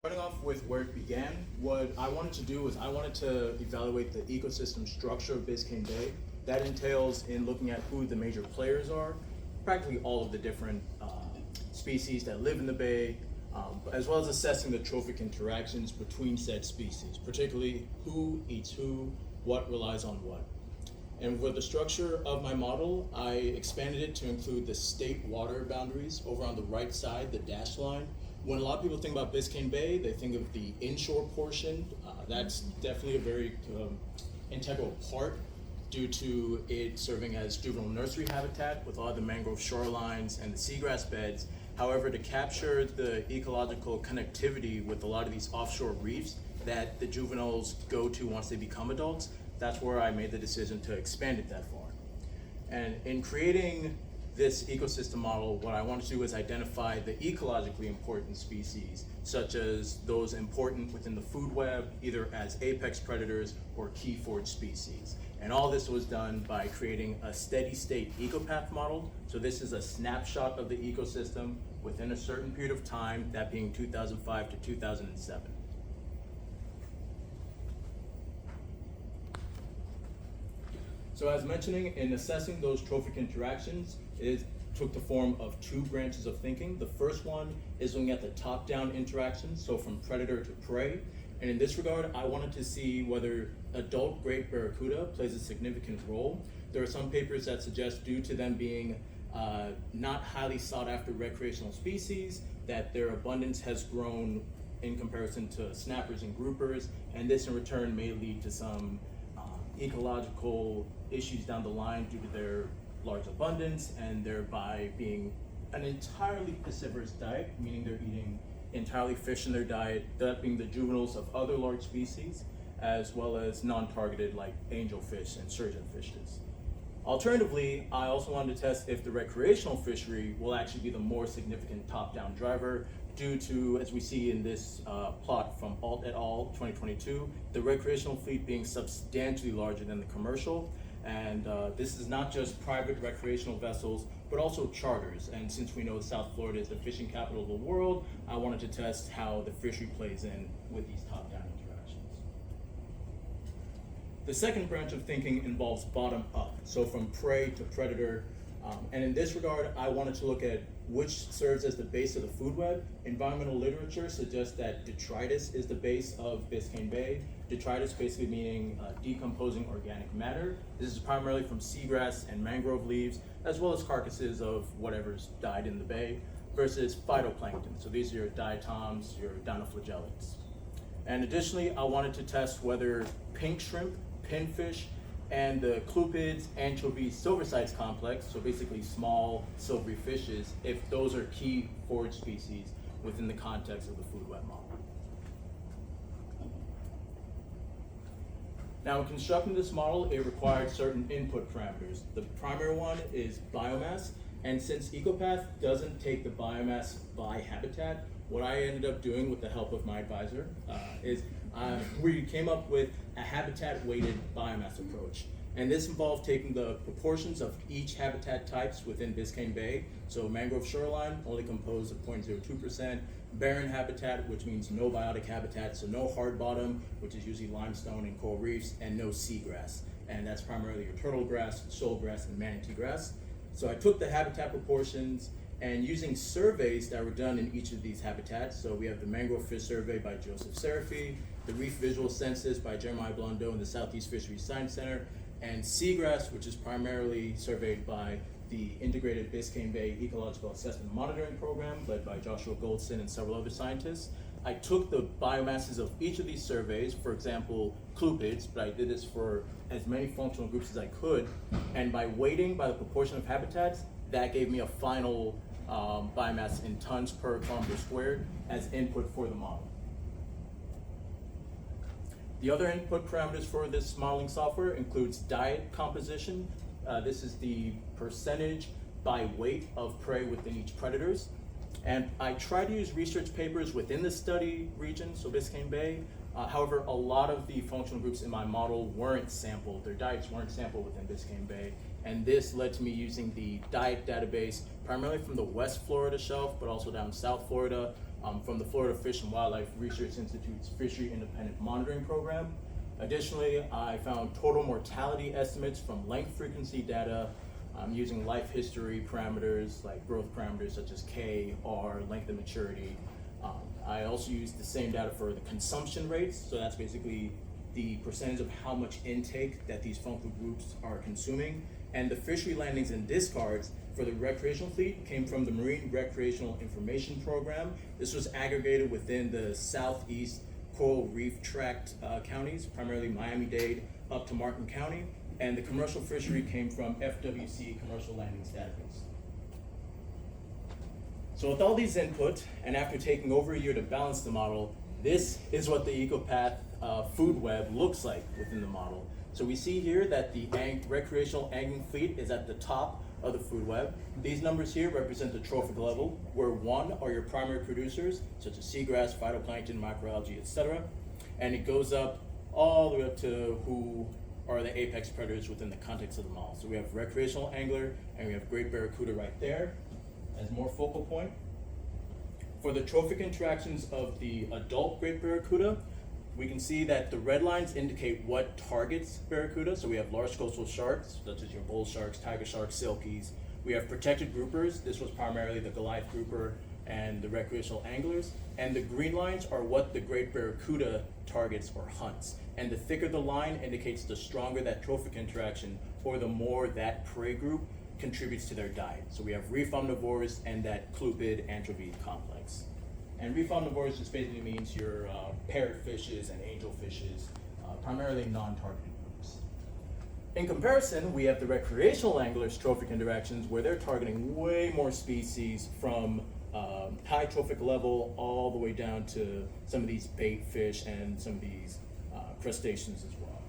Starting off with where it began, what I wanted to do was I wanted to evaluate the ecosystem structure of Biscayne Bay. That entails in looking at who the major players are, practically all of the different species that live in the bay, as well as assessing the trophic interactions between said species, particularly who eats who, what relies on what. And with the structure of my model, I expanded it to include the state water boundaries over on the right side, the dashed line. When a lot of people think about Biscayne Bay, they think of the inshore portion. That's definitely a very integral part due to it serving as juvenile nursery habitat with all the mangrove shorelines and the seagrass beds. However, to capture the ecological connectivity with a lot of these offshore reefs that the juveniles go to once they become adults, that's where I made the decision to expand it that far. And in creating this ecosystem model, what I wanted to do is identify the ecologically important species, such as those important within the food web, either as apex predators or key forage species. And all this was done by creating a steady state ecopath model. So this is a snapshot of the ecosystem within a certain period of time, that being 2005 to 2007. So as mentioning, in assessing those trophic interactions, it took the form of two branches of thinking. The first one is looking at the top-down interactions, so from predator to prey. And in this regard, I wanted to see whether adult great barracuda plays a significant role. There are some papers that suggest, due to them being not highly sought after recreational species, that their abundance has grown in comparison to snappers and groupers, and this in return may lead to some ecological issues down the line due to their large abundance and thereby being an entirely piscivorous diet, meaning they're eating entirely fish in their diet, that being the juveniles of other large species, as well as non-targeted like angelfish and surgeonfishes. Alternatively, I also wanted to test if the recreational fishery will actually be the more significant top-down driver due to, as we see in this plot from Alt et al. 2022, the recreational fleet being substantially larger than the commercial. And this is not just private recreational vessels, but also charters. And since we know South Florida is the fishing capital of the world, I wanted to test how the fishery plays in with these top-down interactions. The second branch of thinking involves bottom-up, so from prey to predator. And in this regard, I wanted to look at which serves as the base of the food web. Environmental literature suggests that detritus is the base of Biscayne Bay. Detritus basically meaning decomposing organic matter. This is primarily from seagrass and mangrove leaves, as well as carcasses of whatever's died in the bay, versus phytoplankton. So these are your diatoms, your dinoflagellates. And additionally, I wanted to test whether pink shrimp, pinfish, and the clupids, anchovies, silversides complex, so basically small silvery fishes, if those are key forage species within the context of the food web model. Now, in constructing this model, it required certain input parameters. The primary one is biomass, and since Ecopath doesn't take the biomass by habitat, what I ended up doing with the help of my advisor is we came up with a habitat-weighted biomass approach. And this involved taking the proportions of each habitat types within Biscayne Bay. So mangrove shoreline, only composed of 0.02%. Barren habitat, which means no biotic habitat, so no hard bottom, which is usually limestone and coral reefs, and no seagrass. And that's primarily your turtle grass, shoal grass, and manatee grass. So I took the habitat proportions and using surveys that were done in each of these habitats. So we have the Mangrove Fish Survey by Joseph Serafy, the Reef Visual Census by Jeremiah Blondeau in the Southeast Fisheries Science Center, and seagrass, which is primarily surveyed by the Integrated Biscayne Bay Ecological Assessment Monitoring Program led by Joshua Goldson and several other scientists. I took the biomasses of each of these surveys, for example, clupids, but I did this for as many functional groups as I could, and by weighting by the proportion of habitats, that gave me a final biomass in tons per kilometer squared as input for the model. The other input parameters for this modeling software includes diet composition. This is the percentage by weight of prey within each predators. And I try to use research papers within the study region, so Biscayne Bay. However, a lot of the functional groups in my model weren't sampled. Their diets weren't sampled within Biscayne Bay. And this led to me using the diet database, primarily from the West Florida shelf, but also down South Florida, from the Florida Fish and Wildlife Research Institute's Fishery Independent Monitoring Program. Additionally, I found total mortality estimates from length frequency data using life history parameters like growth parameters such as K, R, length of maturity. I also used the same data for the consumption rates, so that's basically the percentage of how much intake that these functional groups are consuming. And the fishery landings and discards for the recreational fleet came from the Marine Recreational Information Program. This was aggregated within the Southeast Coral Reef Tract counties, primarily Miami-Dade up to Martin County. And the commercial fishery came from FWC Commercial Landings Database. So with all these input, and after taking over a year to balance the model, this is what the EcoPath food web looks like within the model. So we see here that the recreational angling fleet is at the top of the food web. These numbers here represent the trophic level, where 1 are your primary producers, such as seagrass, phytoplankton, microalgae, etc. And it goes up all the way up to who are the apex predators within the context of the model. So we have recreational angler, and we have great barracuda right there as more focal point. For the trophic interactions of the adult great barracuda, we can see that the red lines indicate what targets barracuda. So we have large coastal sharks, such as your bull sharks, tiger sharks, silkies. We have protected groupers. This was primarily the Goliath grouper and the recreational anglers. And the green lines are what the great barracuda targets or hunts. And the thicker the line indicates the stronger that trophic interaction, or the more that prey group contributes to their diet. So we have reef omnivores and that clupid anchovy complex. And reef omnivores just basically means your parrotfishes and angelfishes, primarily non-targeted groups. In comparison, we have the recreational anglers' trophic interactions, where they're targeting way more species from high trophic level all the way down to some of these bait fish and some of these crustaceans as well.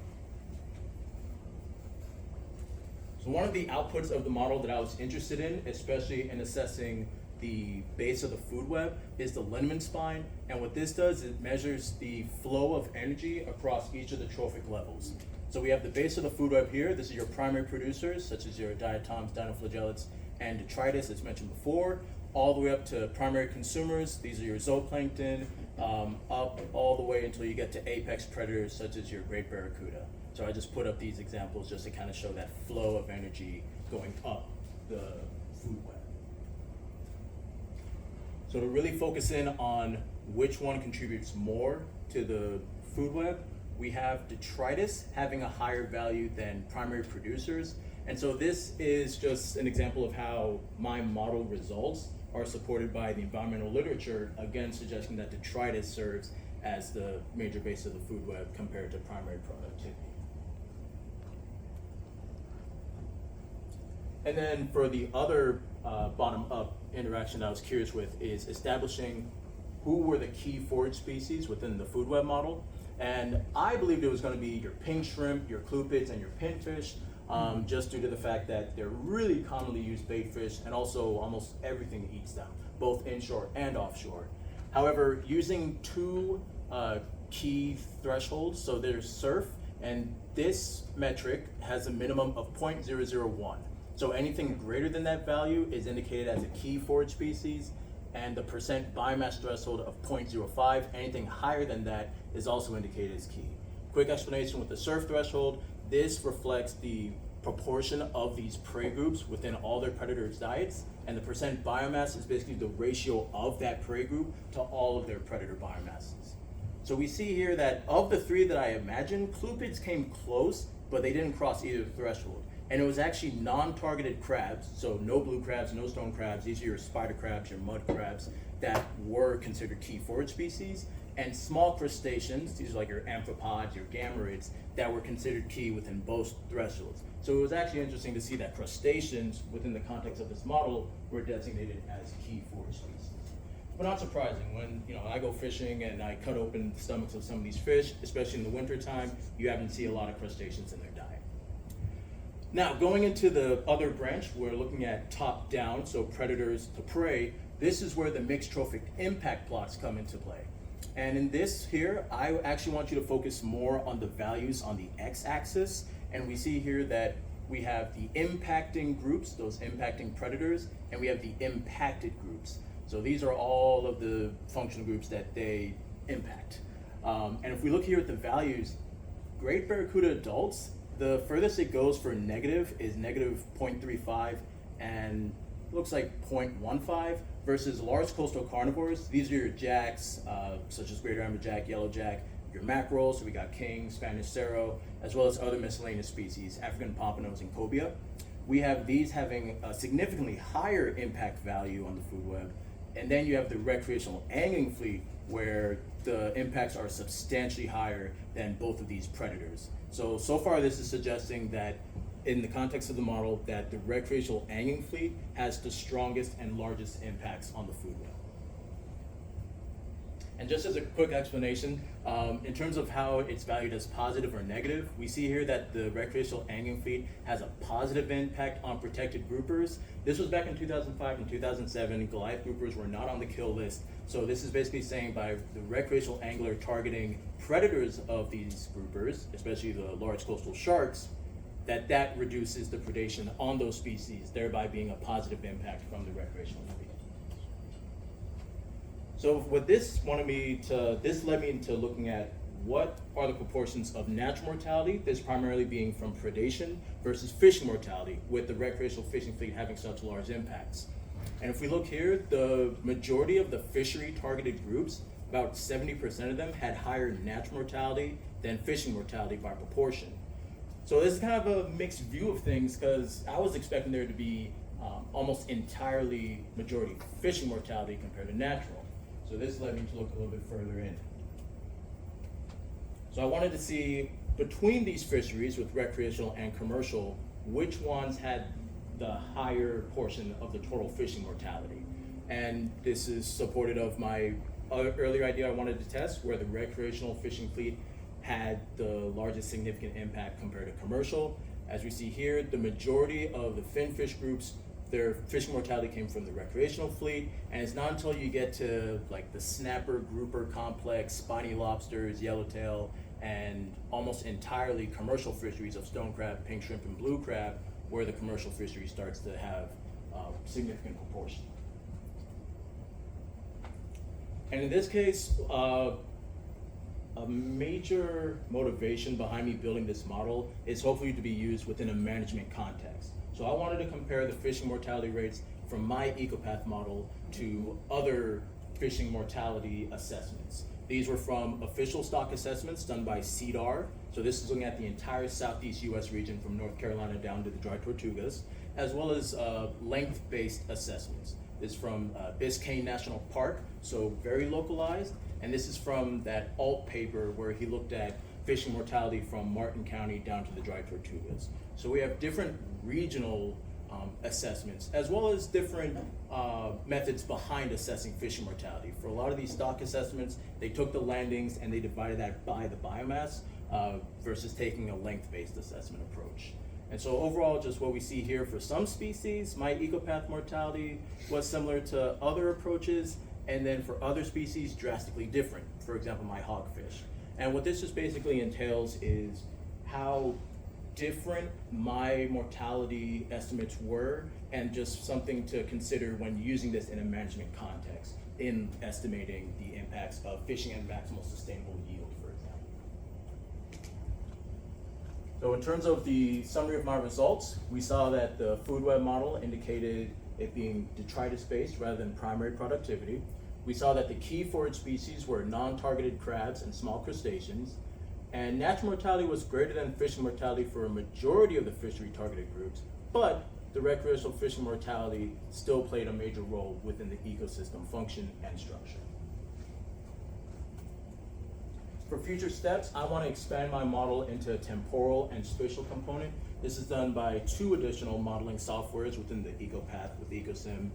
So one of the outputs of the model that I was interested in, especially in assessing the base of the food web, is the Lindemann spine. And what this does, it measures the flow of energy across each of the trophic levels. So we have the base of the food web here. This is your primary producers, such as your diatoms, dinoflagellates, and detritus, as mentioned before, all the way up to primary consumers. These are your zooplankton, up all the way until you get to apex predators, such as your great barracuda. So I just put up these examples just to kind of show that flow of energy going up the food web. So to really focus in on which one contributes more to the food web, we have detritus having a higher value than primary producers. And so this is just an example of how my model results are supported by the environmental literature, again suggesting that detritus serves as the major base of the food web compared to primary productivity. And then for the other bottom-up interaction that I was curious with is establishing who were the key forage species within the food web model. And I believed it was going to be your pink shrimp, your clupids, and your pinfish, just due to the fact that they're really commonly used bait fish, and also almost everything eats them, both inshore and offshore. However, using two key thresholds, so there's surf, and this metric has a minimum of 0.001. So anything greater than that value is indicated as a key forage species, and the percent biomass threshold of 0.05, anything higher than that is also indicated as key. Quick explanation with the surf threshold, this reflects the proportion of these prey groups within all their predators' diets, and the percent biomass is basically the ratio of that prey group to all of their predator biomasses. So we see here that of the three that I imagined, clupids came close, but they didn't cross either threshold. And it was actually non-targeted crabs, so no blue crabs, no stone crabs, these are your spider crabs, your mud crabs, that were considered key forage species, and small crustaceans, these are like your amphipods, your gammarids, that were considered key within both thresholds. So it was actually interesting to see that crustaceans, within the context of this model, were designated as key forage species. But not surprising, when I go fishing and I cut open the stomachs of some of these fish, especially in the wintertime, you happen to see a lot of crustaceans in their diet. Now, going into the other branch, we're looking at top down, so predators to prey. This is where the mixed trophic impact plots come into play. And in this here, I actually want you to focus more on the values on the x-axis. And we see here that we have the impacting groups, those impacting predators, and we have the impacted groups. So these are all of the functional groups that they impact. And if we look here at the values, great barracuda adults, the furthest it goes for negative is negative 0.35 and looks like 0.15 versus large coastal carnivores. These are your jacks, such as greater amberjack, yellowjack, your mackerel, so we got king, Spanish cerro, as well as other miscellaneous species, African pompanos and cobia. We have these having a significantly higher impact value on the food web. And then you have the recreational angling fleet, where the impacts are substantially higher than both of these predators. So far this is suggesting that in the context of the model that the recreational angling fleet has the strongest and largest impacts on the food web. And just as a quick explanation, in terms of how it's valued as positive or negative, we see here that the recreational angling fleet has a positive impact on protected groupers. This was back in 2005 and 2007. Goliath groupers were not on the kill list. So this is basically saying by the recreational angler targeting predators of these groupers, especially the large coastal sharks, that reduces the predation on those species, thereby being a positive impact from the recreational fleet. So what this led me into looking at what are the proportions of natural mortality, this primarily being from predation, versus fishing mortality, with the recreational fishing fleet having such large impacts. And if we look here, the majority of the fishery targeted groups, about 70% of them, had higher natural mortality than fishing mortality by proportion. So this is kind of a mixed view of things, because I was expecting there to be almost entirely majority fishing mortality compared to natural. So this led me to look a little bit further in. So I wanted to see between these fisheries with recreational and commercial, which ones had the higher portion of the total fishing mortality. And this is supported of my earlier idea I wanted to test, where the recreational fishing fleet had the largest significant impact compared to commercial. As we see here, the majority of the finfish groups, their fishing mortality came from the recreational fleet, and it's not until you get to like the snapper, grouper complex, spiny lobsters, yellowtail, and almost entirely commercial fisheries of stone crab, pink shrimp, and blue crab, where the commercial fishery starts to have significant proportion. And in this case, a major motivation behind me building this model is hopefully to be used within a management context. So I wanted to compare the fishing mortality rates from my ecopath model to other fishing mortality assessments. These were from official stock assessments done by CDAR. So this is looking at the entire Southeast US region from North Carolina down to the Dry Tortugas, as well as length-based assessments. This is from Biscayne National Park, so very localized. And this is from that alt paper where he looked at fishing mortality from Martin County down to the Dry Tortugas. So we have different regional assessments, as well as different methods behind assessing fishing mortality. For a lot of these stock assessments, they took the landings and they divided that by the biomass versus taking a length-based assessment approach. And so overall, just what we see here for some species, my ecopath mortality was similar to other approaches, and then for other species, drastically different. For example, my hogfish. And what this just basically entails is how different my mortality estimates were, and just something to consider when using this in a management context in estimating the impacts of fishing and maximal sustainable yield, for example. So in terms of the summary of my results, we saw that the food web model indicated it being detritus-based rather than primary productivity. We saw that the key forage species were non-targeted crabs and small crustaceans, and natural mortality was greater than fishing mortality for a majority of the fishery targeted groups, but the recreational fishing mortality still played a major role within the ecosystem function and structure. For future steps, I want to expand my model into a temporal and spatial component. This is done by 2 additional modeling softwares within the EcoPath with the EcoSim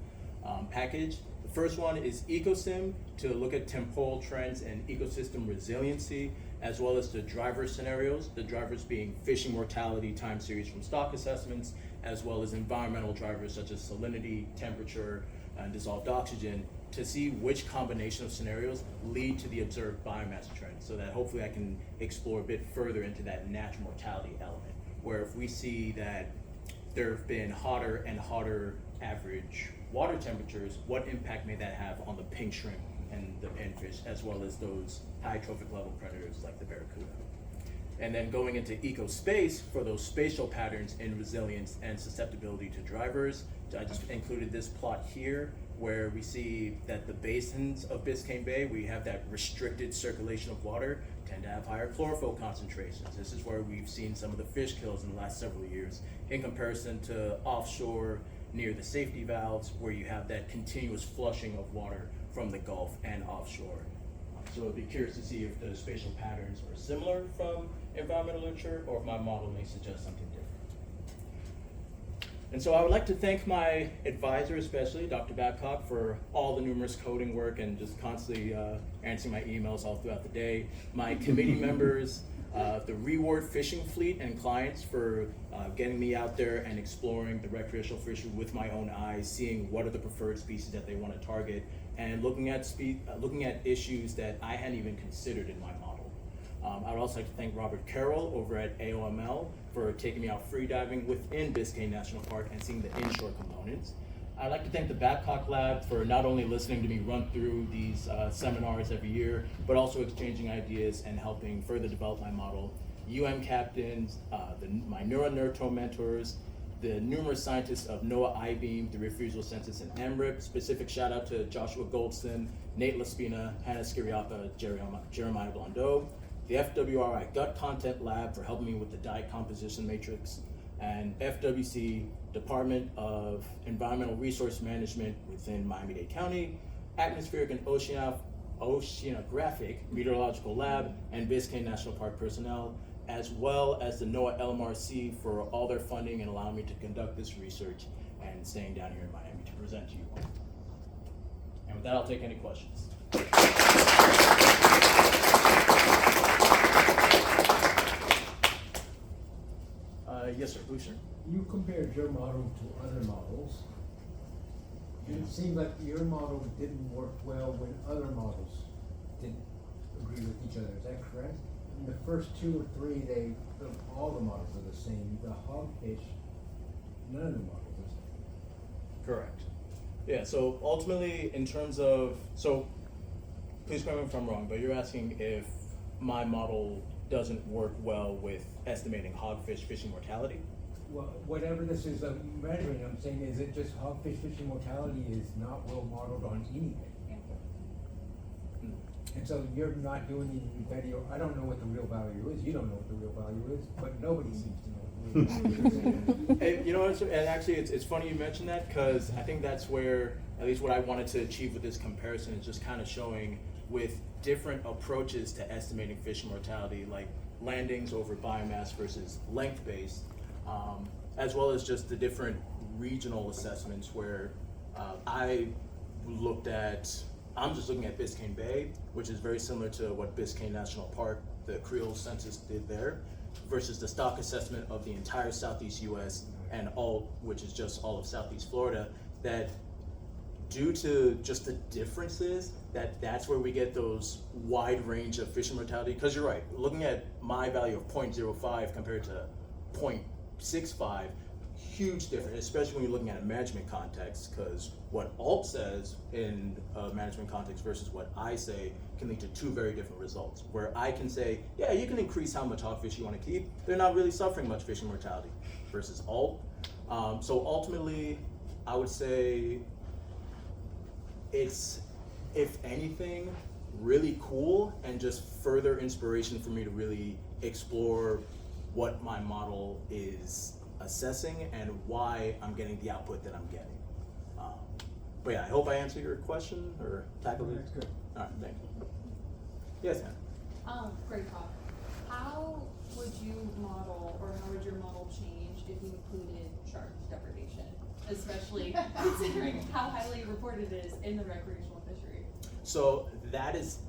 package. The first one is EcoSim to look at temporal trends and ecosystem resiliency, as well as the driver scenarios, the drivers being fishing mortality time series from stock assessments, as well as environmental drivers such as salinity, temperature, and dissolved oxygen, to see which combination of scenarios lead to the observed biomass trend, so that hopefully I can explore a bit further into that natural mortality element, where if we see that there have been hotter and hotter average water temperatures, what impact may that have on the pink shrimp and the pinfish, as well as those high trophic level predators like the barracuda. And then going into eco-space for those spatial patterns in resilience and susceptibility to drivers. I just included this plot here where we see that the basins of Biscayne Bay, we have that restricted circulation of water, tend to have higher chlorophyll concentrations. This is where we've seen some of the fish kills in the last several years in comparison to offshore near the safety valves where you have that continuous flushing of water from the Gulf and offshore. So I'd be curious to see if the spatial patterns are similar from environmental literature or if my model may suggest something different. And so I would like to thank my advisor, especially Dr. Babcock, for all the numerous coding work and just constantly answering my emails all throughout the day. My committee members, the Reward Fishing Fleet and clients for getting me out there and exploring the recreational fishery with my own eyes, seeing what are the preferred species that they want to target, and looking at issues that I hadn't even considered in my model. I would also like to thank Robert Carroll over at AOML for taking me out free diving within Biscayne National Park and seeing the inshore components. I'd like to thank the Babcock Lab for not only listening to me run through these seminars every year, but also exchanging ideas and helping further develop my model. captains, my NeuroNerto mentors, the numerous scientists of NOAA I-beam, the Refusal Census, and MRIP. Specific shout out to Joshua Goldston, Nate Laspina, Hannah Skiriapa, Jeremiah Blondeau, the FWRI Gut Content Lab for helping me with the diet composition matrix, and FWC, Department of Environmental Resource Management within Miami-Dade County, Atmospheric and Oceanographic Meteorological Lab, and Biscayne National Park personnel, as well as the NOAA LMRC for all their funding and allowing me to conduct this research and staying down here in Miami to present to you all. And with that, I'll take any questions. Yes, sir. Boucher. You compared your model to other models. It seemed like your model didn't work well when other models didn't agree with each other. Is that correct? In the first 2 or 3, all the models are the same. The hogfish, none of the models are the same. Correct. Yeah, so ultimately, in terms of, so please correct me if I'm wrong, but you're asking if my model doesn't work well with estimating hogfish fishing mortality? Well, whatever this is measuring, I'm saying, is it just hogfish fishing mortality is not well modeled on anything? And so you're not doing any video. I don't know what the real value is. You don't know what the real value is, but nobody seems to know what the real value is. And, you know, and actually, it's funny you mentioned that because I think that's where, at least what I wanted to achieve with this comparison is just kind of showing with different approaches to estimating fish mortality, like landings over biomass versus length-based, as well as just the different regional assessments where I'm just looking at Biscayne Bay, which is very similar to what Biscayne National Park, the Creole Census did there, versus the stock assessment of the entire Southeast US and which is just all of Southeast Florida, that due to just the differences, that's where we get those wide range of fishing mortality. Because you're right, looking at my value of 0.05 compared to 0.65, huge difference, especially when you're looking at a management context, because what Alt says in a management context versus what I say can lead to 2 very different results. Where I can say, yeah, you can increase how much hogfish you want to keep, they're not really suffering much fishing mortality, versus Alt. So ultimately, I would say it's, if anything, really cool and just further inspiration for me to really explore what my model is assessing and why I'm getting the output that I'm getting. But yeah, I hope I answered your question or tackled it. That's good. All right, thank you. Yes, ma'am. Great talk. How would you model, or how would your model change if you included shark depredation, especially considering how highly reported it is in the recreational fishery? So that is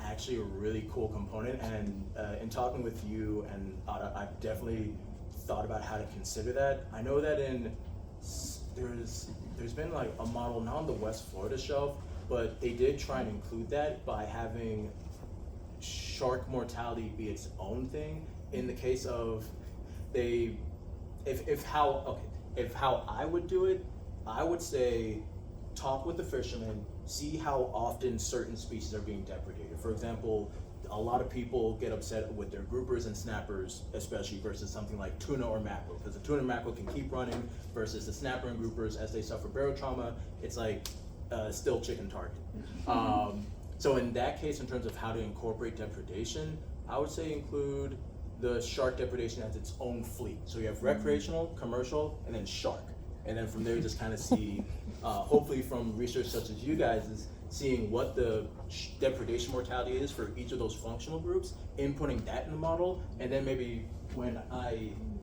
actually a really cool component, and in talking with you and Ada, I've definitely thought about how to consider that. I know that there's been like a model, not on the West Florida shelf, but they did try and include that by having shark mortality be its own thing. In the case of how I would do it, I would say talk with the fishermen, see how often certain species are being depredated. For example, a lot of people get upset with their groupers and snappers, especially versus something like tuna or mackerel, because the tuna and mackerel can keep running versus the snapper and groupers, as they suffer barotrauma, it's like still chicken target. So in that case, in terms of how to incorporate depredation, I would say include the shark depredation as its own fleet. So you have recreational, commercial, and then shark. And then from there, just kind of see, hopefully from research such as you guys, is seeing what the depredation mortality is for each of those functional groups, inputting that in the model, and then maybe when I